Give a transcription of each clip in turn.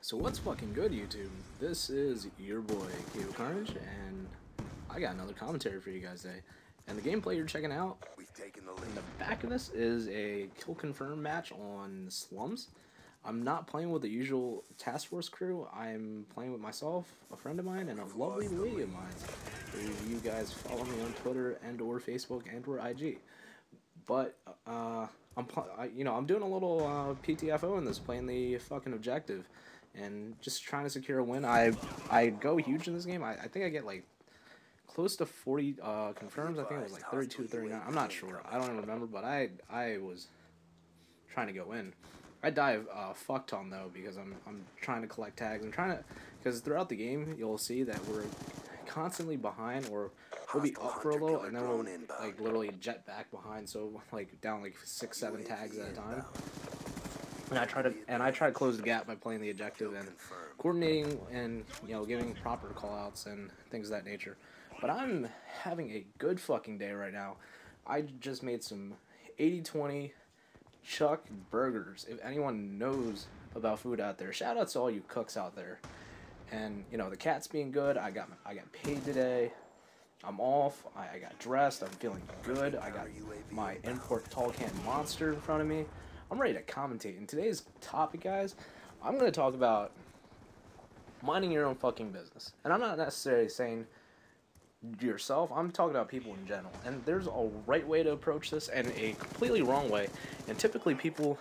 So what's fucking good, YouTube? This is your boy, Keo Carnage, and I got another commentary for you guys today. And the gameplay you're checking out, in the back of this is a kill confirm match on Slums. I'm not playing with the usual task force crew. I'm playing with myself, a friend of mine, and a lovely lady of mine. You guys follow me on Twitter and or Facebook and or IG. But I'm doing a little PTFO in this, playing the fucking objective. And just trying to secure a win. I go huge in this game. I think I get like close to 40 confirms. I think it was like 32 to 39. I'm not sure. I don't even remember, but I was trying to go in. I die a fuck ton though, because I'm trying to collect tags. I'm trying to, because throughout the game you'll see that we're constantly behind, or we'll be up for a little and then we'll like literally jet back behind, so like down like 6-7 tags at a time. And I try to close the gap by playing the objective and coordinating and, you know, giving proper callouts and things of that nature. But I'm having a good fucking day right now. I just made some 80-20 chuck burgers. If anyone knows about food out there, shout out to all you cooks out there. And, you know, the cat's being good. I got paid today. I'm off. I got dressed. I'm feeling good. I got my import tall can monster in front of me. I'm ready to commentate. In today's topic, guys, I'm going to talk about minding your own fucking business. And I'm not necessarily saying yourself. I'm talking about people in general. And there's a right way to approach this and a completely wrong way. And typically people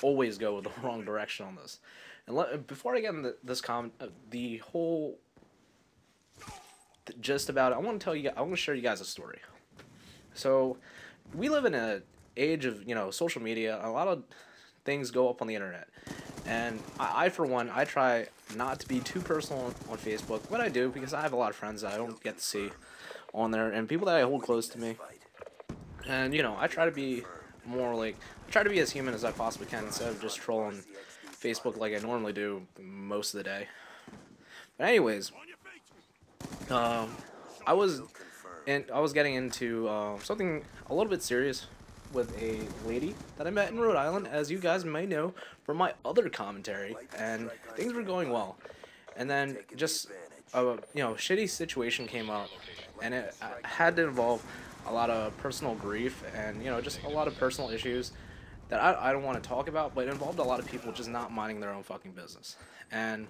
always go the wrong direction on this. And before I get into this the whole gist about it, I want to share you guys a story. So we live in a age of, you know, social media. A lot of things go up on the internet, and I for one, I try not to be too personal on Facebook, but I do, because I have a lot of friends that I don't get to see on there, and people that I hold close to me. And, you know, I try to be as human as I possibly can, instead of just trolling Facebook like I normally do most of the day. But anyways, I was getting into something a little bit serious with a lady that I met in Rhode Island, as you guys may know from my other commentary, and things were going well. And then just a shitty situation came up, and it had to involve a lot of personal grief and, you know, just a lot of personal issues that I don't want to talk about, but it involved a lot of people just not minding their own fucking business. And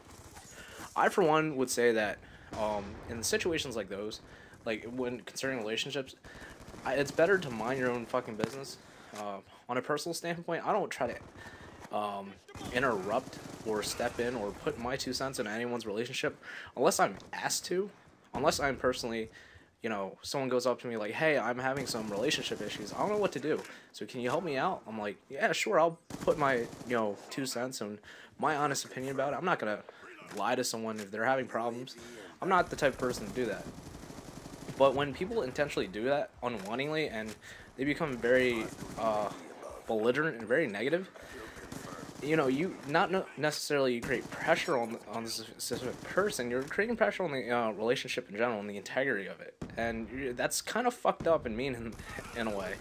I for one would say that in situations like those, like when concerning relationships, it's better to mind your own fucking business. On a personal standpoint, I don't try to interrupt or step in or put my 2 cents into anyone's relationship unless I'm asked to, unless I'm personally, you know, someone goes up to me like, hey, I'm having some relationship issues. I don't know what to do. So can you help me out? I'm like, yeah, sure. I'll put my, 2 cents and my honest opinion about it. I'm not going to lie to someone if they're having problems. I'm not the type of person to do that. But when people intentionally do that unwittingly and they become very belligerent and very negative, you know, you not necessarily create pressure on the specific person. You're creating pressure on the relationship in general and the integrity of it, and that's kind of fucked up and mean in a way.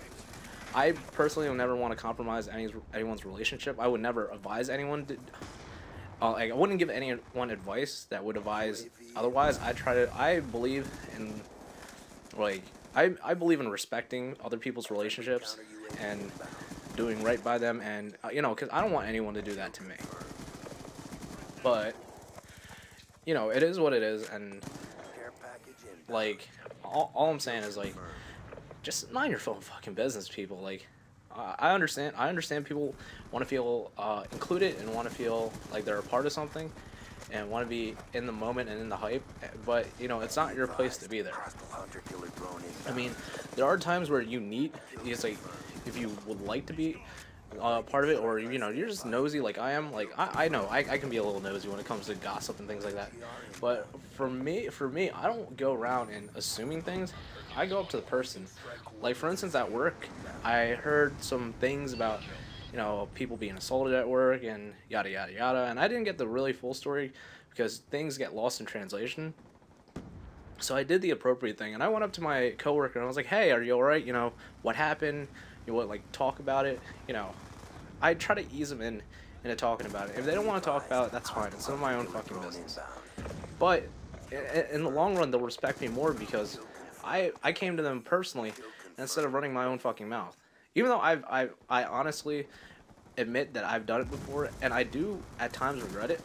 I personally would never want to compromise anyone's relationship. I would never advise anyone to. I wouldn't give anyone advice that would advise otherwise. I believe in. I believe in respecting other people's relationships and doing right by them, and you know, because I don't want anyone to do that to me. But you know, it is what it is, and like all I'm saying is, like, just mind your fucking business, people. Like, I understand people want to feel included and want to feel like they're a part of something and want to be in the moment and in the hype, but, you know, it's not your place to be there. I mean, there are times where you need, it's like, if you would like to be part of it, or, you know, you're just nosy like I am. Like, I know I can be a little nosy when it comes to gossip and things like that, but for me, I don't go around and assuming things. I go up to the person. Like, for instance, at work, I heard some things about, you know, people being assaulted at work and yada yada yada, and I didn't get the really full story because things get lost in translation. So I did the appropriate thing, and I went up to my coworker and I was like, "Hey, are you all right? You know, what happened? You want like talk about it? You know." I try to ease them into talking about it. If they don't want to talk about it, that's fine. It's none of my own fucking business. But in the long run, they'll respect me more because I came to them personally instead of running my own fucking mouth. Even though I honestly admit that I've done it before, and I do at times regret it,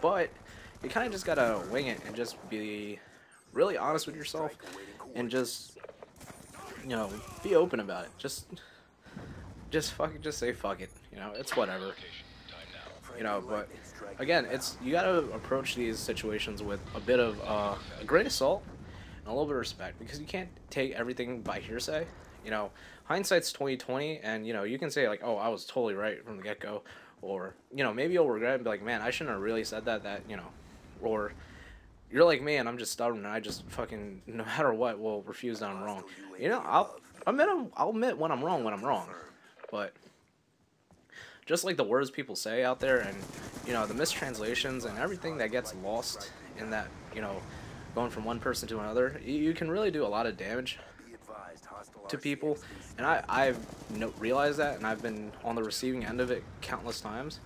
but you kind of just gotta wing it and just be really honest with yourself and just, you know, be open about it. Just say fuck it. You know, it's whatever. You know, but again, you gotta approach these situations with a bit of a grain of salt and a little bit of respect, because you can't take everything by hearsay. You know, hindsight's 20/20, and you know, you can say like, oh, I was totally right from the get go, or you know, maybe you'll regret it and be like, man, I shouldn't have really said that. You know, or you're like me and I'm just stubborn and I just fucking, no matter what, will refuse that I'm wrong. You know, I'll admit when I'm wrong, but just like the words people say out there, and you know, the mistranslations and everything that gets lost in that, you know, going from one person to another, you can really do a lot of damage to people, and I've realized that, and I've been on the receiving end of it countless times.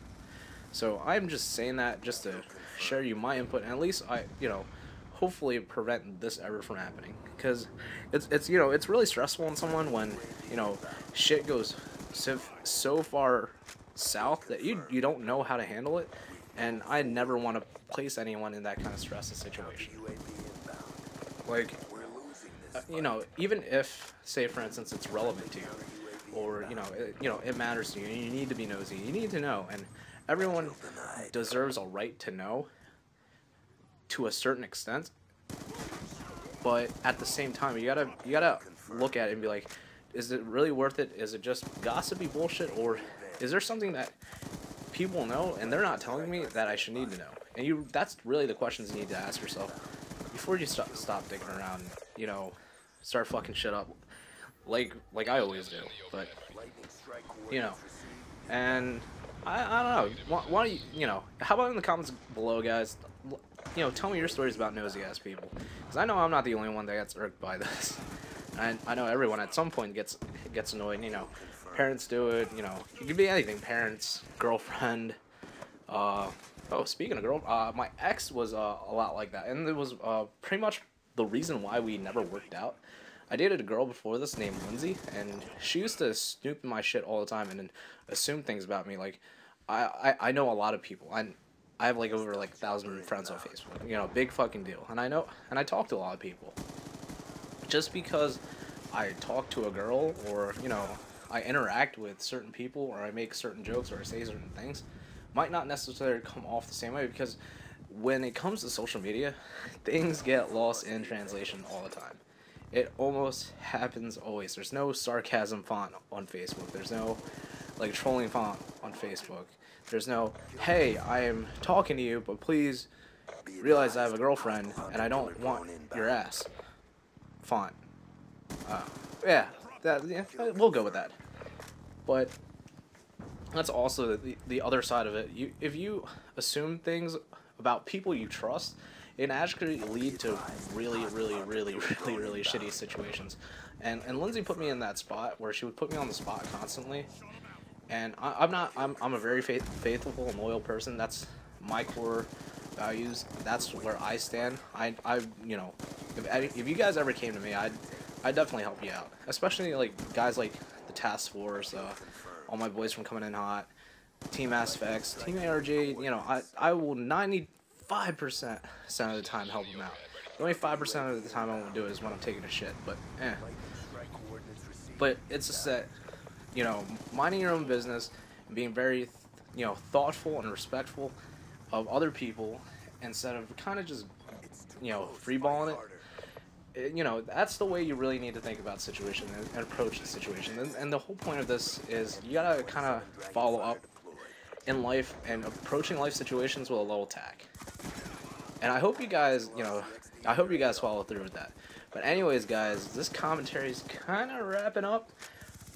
So I'm just saying that just to share you my input, and at least you know, hopefully prevent this ever from happening, because it's you know, it's really stressful on someone when, you know, shit goes so far south that you don't know how to handle it, and I never want to place anyone in that kind of stressful situation. Like, you know, even if, say for instance, it's relevant to you, or you know, it matters to you, and you need to be nosy, you need to know, and everyone deserves a right to know to a certain extent, but at the same time, you gotta look at it and be like, is it really worth it? Is it just gossipy bullshit, or is there something that people know and they're not telling me that I should need to know? And that's really the questions you need to ask yourself before you stop digging around, you know, start fucking shit up like I always do. But you know, and I don't know, why don't you know, how about in the comments below, guys, you know, tell me your stories about nosy ass people, because I know I'm not the only one that gets irked by this. I know everyone at some point gets annoyed. You know, parents do it. You know, it could be anything. Parents, girlfriend. Oh, speaking of girl, my ex was a lot like that, and it was pretty much the reason why we never worked out. I dated a girl before this named Lindsay, and she used to snoop in my shit all the time and assume things about me. Like, I know a lot of people. I have like over like 1,000 friends on Facebook. You know, big fucking deal. And I talk to a lot of people. Just because I talk to a girl, or you know, I interact with certain people, or I make certain jokes, or I say certain things, might not necessarily come off the same way, because when it comes to social media, things get lost in translation all the time. It almost happens always. There's no sarcasm font on Facebook. There's no like trolling font on Facebook. There's no, hey, I am talking to you, but please realize I have a girlfriend and I don't want your ass font. Yeah, we'll go with that. But that's also the other side of it. If you assume things about people you trust, it can actually lead to really shitty situations. And Lindsay put me in that spot where she would put me on the spot constantly. And I'm a very faithful and loyal person. That's my core values. That's where I stand. I you know, if you guys ever came to me, I'd definitely help you out. Especially like guys like the Task Force, all my boys from Coming In Hot, Team Aspects, Team ARG. You know, I will 95% of the time help them out. The only 5% of the time I won't do it is when I'm taking a shit. But But it's just that, you know, minding your own business and being very, you know, thoughtful and respectful of other people instead of kind of just, you know, freeballing it. You know, that's the way you really need to think about the situation and approach the situation. And the whole point of this is you gotta kind of follow up in life and approaching life situations with a low tack. And I hope you guys, you know, I hope you guys follow through with that. But anyways, guys, this commentary is kind of wrapping up.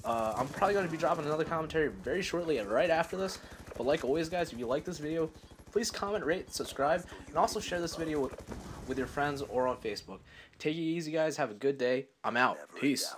I'm probably going to be dropping another commentary very shortly, right after this. But like always, guys, if you like this video, please comment, rate, subscribe, and also share this video with your friends or on Facebook. Take it easy, guys. Have a good day. I'm out. Peace.